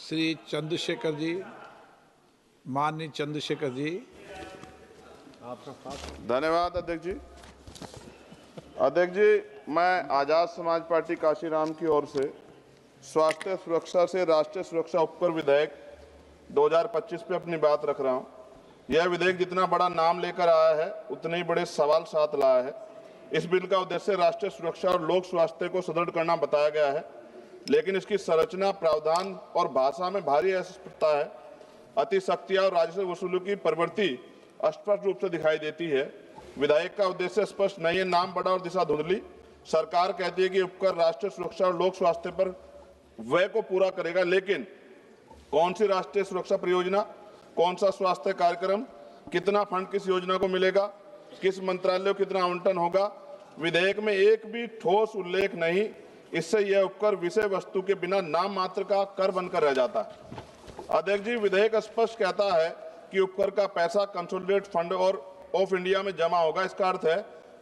श्री चंद्रशेखर जी, माननीय चंद्रशेखर जी। धन्यवाद अध्यक्ष जी। अध्यक्ष जी, मैं आजाद समाज पार्टी काशीराम की ओर से स्वास्थ्य सुरक्षा से राष्ट्रीय सुरक्षा उपकर विधेयक 2025 पे अपनी बात रख रहा हूं। यह विधेयक जितना बड़ा नाम लेकर आया है उतने ही बड़े सवाल साथ लाया है। इस बिल का उद्देश्य राष्ट्रीय सुरक्षा और लोक स्वास्थ्य को सुदृढ़ करना बताया गया है, लेकिन इसकी संरचना, प्रावधान और भाषा में भारी अस्पष्टता है। अतिशक्तियां और राजस्व वसूली की प्रवृत्ति स्पष्ट रूप से दिखाई देती है। विधेयक का उद्देश्य स्पष्ट नहीं है, नाम बड़ा और दिशा धुंधली। सरकार कहती है कि उपकर राष्ट्रीय सुरक्षा और लोक स्वास्थ्य पर व्यय को पूरा करेगा, लेकिन कौन सी राष्ट्रीय सुरक्षा परियोजना, कौन सा स्वास्थ्य कार्यक्रम, कितना फंड किस योजना को मिलेगा, किस मंत्रालय को कितना आवंटन होगा, विधेयक में एक भी ठोस उल्लेख नहीं। इससे यह उपकर विषय वस्तु के बिना नाम मात्र का कर बनकर रह जाता है। अध्यक्ष जी, विधेयक स्पष्ट कहता है कि उपकर का पैसा कंसोलिडेटेड फंड और ऑफ इंडिया में जमा होगा। इसका अर्थ है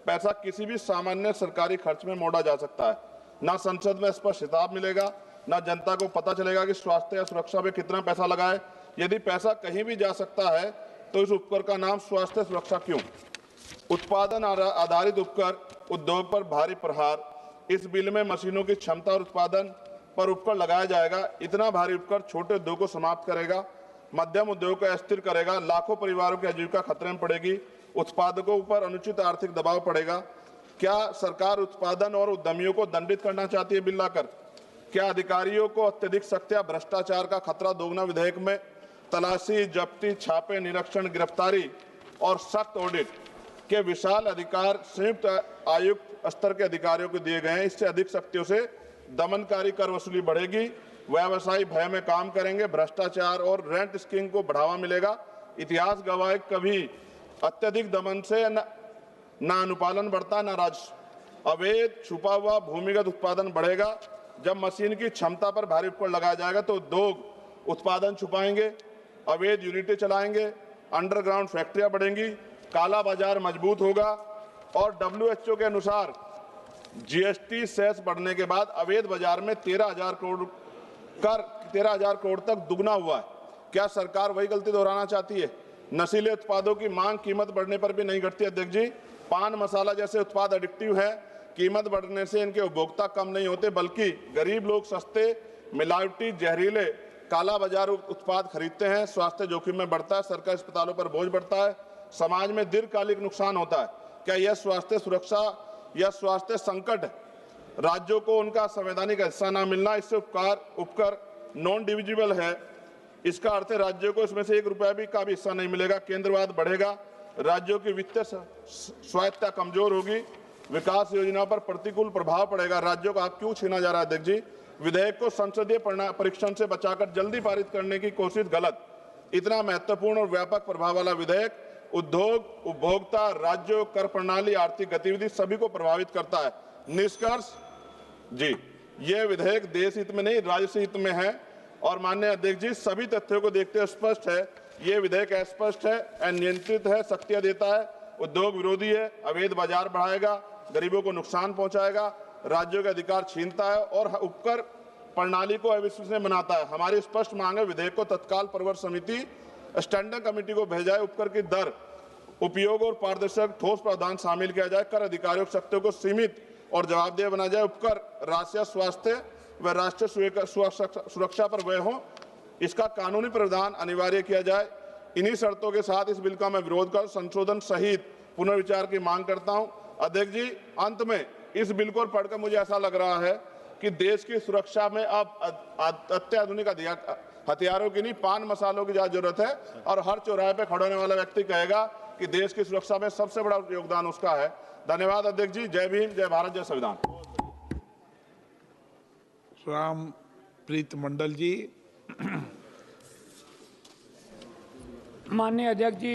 पैसा किसी भी सामान्य सरकारी खर्च में मोड़ा जा सकता है। ना संसद में स्पष्ट हिसाब मिलेगा, ना जनता को पता चलेगा कि स्वास्थ्य या सुरक्षा में कितना पैसा लगा है। यदि पैसा कहीं भी जा सकता है तो इस उपकर का नाम स्वास्थ्य सुरक्षा क्यों? उत्पादन आधारित उपकर, उद्योग पर भारी प्रहार। इस बिल में मशीनों की क्षमता और उत्पादन पर उपकर लगाया जाएगा। इतना भारी उपकर छोटे उद्योग को समाप्त करेगा, मध्यम उद्योग को अस्थिर करेगा, लाखों परिवारों की आजीविका खतरे में पड़ेगी, उत्पादकों पर अनुचित आर्थिक दबाव पड़ेगा। क्या सरकार उत्पादन और उद्यमियों को दंडित करना चाहती है बिल लाकर? क्या अधिकारियों को अत्यधिक सख्त या भ्रष्टाचार का खतरा दोगुना? विधेयक में तलाशी, जब्ती, छापे, निरीक्षण, गिरफ्तारी और सख्त ऑडिट के विशाल अधिकार संयुक्त आयुक्त स्तर के अधिकारियों को दिए गए हैं। इससे अधिक शक्तियों से दमनकारी कर वसूली बढ़ेगी, व्यवसायी भय में काम करेंगे, भ्रष्टाचार और रेंट स्कीम को बढ़ावा मिलेगा। इतिहास गवाह है, कभी अत्यधिक दमन से न अनुपालन बढ़ता, न राजस्व। अवैध छुपा हुआ भूमिगत उत्पादन बढ़ेगा। जब मशीन की क्षमता पर भारी उपकर लगाया जाएगा तो उद्योग उत्पादन छुपाएंगे, अवैध यूनिटें चलाएंगे, अंडरग्राउंड फैक्ट्रियां बढ़ेंगी, काला बाजार मजबूत होगा। और WHO के अनुसार GST सेस बढ़ने के बाद अवैध बाजार में 13,000 करोड़ तक दुगना हुआ है। क्या सरकार वही गलती दोहराना चाहती है? नशीले उत्पादों की मांग कीमत बढ़ने पर भी नहीं घटती। अध्यक्ष जी, पान मसाला जैसे उत्पाद एडिक्टिव है। कीमत बढ़ने से इनके उपभोक्ता कम नहीं होते, बल्कि गरीब लोग सस्ते, मिलावटी, जहरीले, काला बाजार उत्पाद खरीदते हैं। स्वास्थ्य जोखिम में बढ़ता है, सरकारी अस्पतालों पर बोझ बढ़ता है, समाज में दीर्घकालिक नुकसान होता है। क्या यह स्वास्थ्य सुरक्षा या स्वास्थ्य संकट है? राज्यों को उनका संवैधानिक हिस्सा न मिलना, इससे उपकर नॉन डिविजिबल है। इसका अर्थ है राज्यों को इसमें से ₹1 का भी हिस्सा नहीं मिलेगा। केंद्रवाद बढ़ेगा, राज्यों की वित्तीय स्वायत्तता कमजोर होगी, विकास योजना पर प्रतिकूल प्रभाव पड़ेगा। राज्यों का हक क्यों छीना जा रहा है? अध्यक्ष जी, विधेयक को संसदीय परीक्षण से बचाकर जल्दी पारित करने की कोशिश गलत। इतना महत्वपूर्ण और व्यापक प्रभाव वाला विधेयक उद्योग, उपभोक्ता, राज्यों, कर प्रणाली, आर्थिक गतिविधि सभी को प्रभावित करता है। निष्कर्ष जी, यह विधेयक देश हित में नहीं, राज्य हित में है। और माननीय अध्यक्ष जी, सभी तथ्यों को देखते हुए स्पष्ट है, ये विधेयक अस्पष्ट है, अनियंत्रित है, शक्तियां देता है, उद्योग विरोधी है, अवैध बाजार बढ़ाएगा, गरीबों को नुकसान पहुंचाएगा, राज्यों के अधिकार छीनता है और उपकर प्रणाली को अविश्वसनीय बनाता है। हमारी स्पष्ट मांग है, विधेयक को तत्काल प्रवर समिति स्टैंडिंग कमेटी को भेजा जाए। उपकर की दर, उपयोग और पारदर्शक ठोस प्रावधान शामिल किया जाए। कर अधिकारियों की शक्तियों को सीमित और जवाबदेह बनाया जाए। उपकर राष्ट्रीय स्वास्थ्य व राष्ट्रीय सुरक्षा पर व्यय हो, इसका कानूनी प्रावधान अनिवार्य किया जाए। इन्हीं शर्तों के साथ इस बिल का मैं विरोध कर संशोधन सहित पुनर्विचार की मांग करता हूं। अध्यक्ष जी, अंत में इस बिल को पढ़कर मुझे ऐसा लग रहा है कि देश की सुरक्षा में अब अत्याधुनिक हथियारों की नहीं, पान मसालों की ज्यादा जरूरत है। और हर चौराहे पे खड़े होने वाला व्यक्ति कहेगा कि देश की सुरक्षा में सबसे बड़ा योगदान उसका है। धन्यवाद अध्यक्ष जी। जय भीम, जय भारत, जय संविधान। रामप्रीत मंडल जी। माननीय अध्यक्ष जी,